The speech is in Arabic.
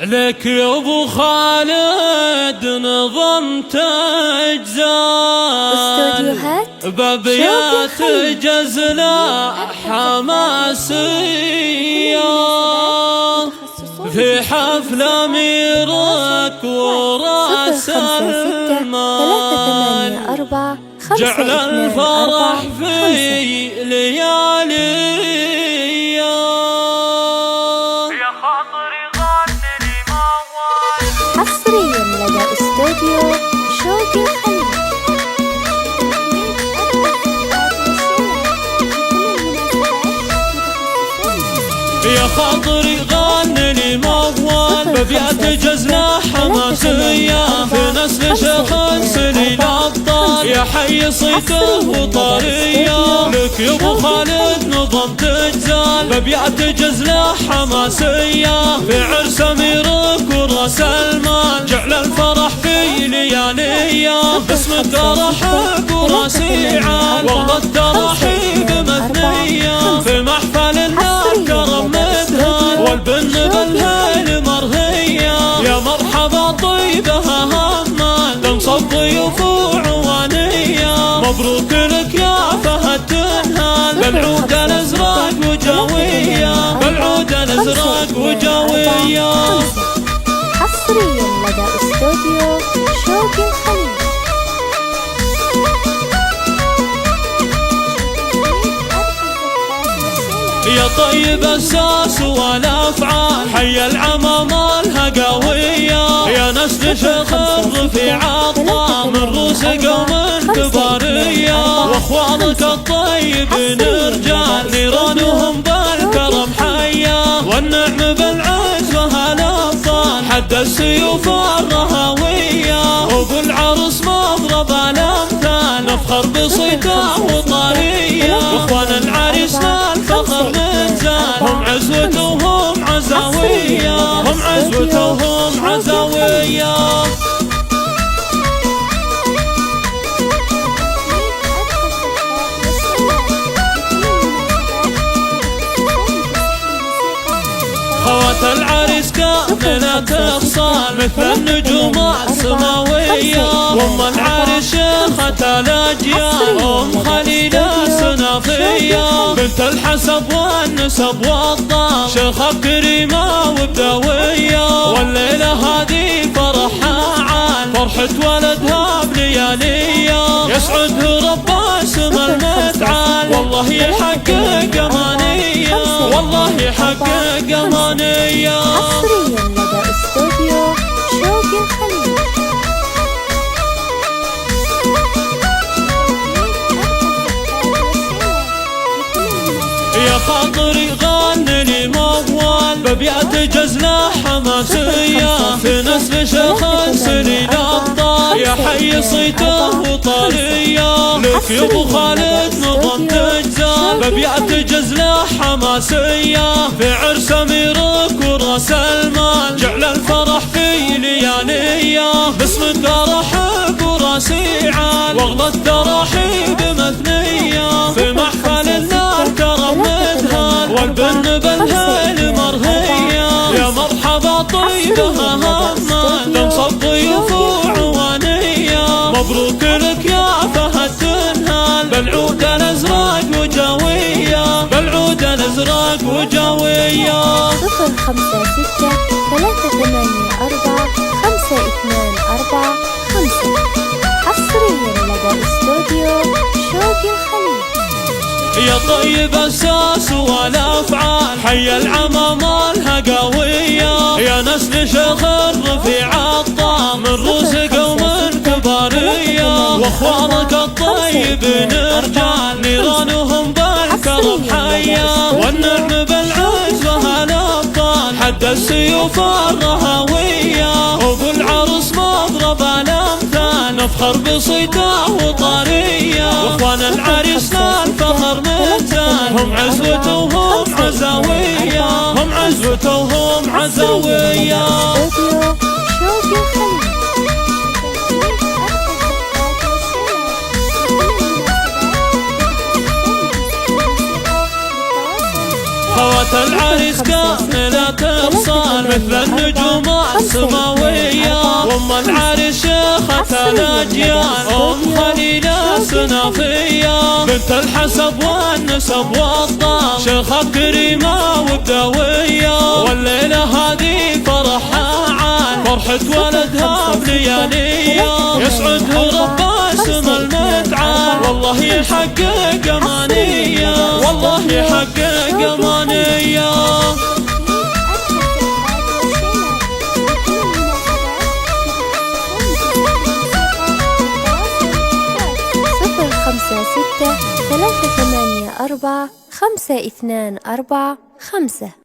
لك يا ابو خالد نظمت اجزال بابيات جزلة حماسية في حفل أميرك وراس المال جعل الفرح في ليالي حصريا لدى استوديو شوق الخليج. يا خاطري غني لي موال بابيات جزلة حماسية في نسل شيخ سنين الطال يا حي صيته وطرية لك يا ابو خالد نظمت اجزال بابيات جزلة حماسية في عرس اميرك وراس المال جعل الفرح في لياليه باسمك ارحب وراسي عال والله التراحيب مثنيه في محفل النار كرم مدهان والبن بالهيل مرهيه يا مرحبا طيبها همان تنصب ضيوف وعوانيه مبروك لك يا فهد تنهال بالعود الازرق وجاويه بالعود الازرق وجاويه. حصريا لدى استوديو شوق الخليج. يا طيب الساس والافعال حي العمام الهقاويه يا نسل شيخ الرفيع الطاء من روس قوم كباريه واخوانك الطيبين رجال نيرانهم بالكرم حيه والنعم بالعز وهالابطال حد السيوف الرهاويه وابو العرس مضرب الامثال نفخر بصيته وطريه واخوان العريسنا الفخر من زال هم عزوتهم عزاويه هم عزوتهم عزاويه. خوات العريس كاملة خصال مثل النجوم السماوية وام العريس شيخة الاجيال ام خليلة سنافية بنت الحسب والنسب والضام شيخة كريمة وبدوية والليلة هذه فرحها عال فرحة ولدها بليالية يسعده رب اسم المتعال والله يحقق امانية والله يحقق امانية. حصريا لدى استوديو شوق الخليج. يا خاطري غني لي موال بابيات جزلة حماسية في نسل شيخ سنين الطال يا حي صيته وطرية لك يا ابو خالد نظمت اجزال بابيات جزلة حماسية في عرس اميرك وراس المال جعل الفرح في لياليه باسمك ارحب وراسي عال واغلى التراحيب مثنيه في محفل النار كرم مدهان والبن بالهيل مرهيه يا مرحبا طيبها همان تنصب ضيوف وعوانيه مبروك لك يا فهد تنهال بالعود الازرق وجاويه بالعود الازرق وجاويه. 056 384 524 حصريا لدى استوديو شوق الخليج. يا طيب الساس والافعال حي العمام الهقاويه يا نسل شيخ الرفيع الطاء من روس قوم كباريه واخوانك الطيبين رجال نيرانهم بالكرم حيه والنعم بالعز وهالابطال حد السيوف الرهاويه وابو العرس مضرب الامثال نفخر بصيته وطرية واخوان العريسنا الفخر من زال هم عزوتهم عزاوية هم عزوتهم عزاوية. خوات العريس كاملة خصال مثل النجوم السماوية، وام العرش شيخة الأجيال، أم خليلة سنافية، بنت الحسب والنسب والطاب، شيخة كريمة وبدوية، والليلة هذه فرحها عال، فرحة ولدها بليالية، يسعده رب اسم المتعال، والله يحقق أمانية، والله يحقق أمانية. صفر خمسة ستة ثلاثة ثمانية أربعة خمسة اثنان أربعة خمسة.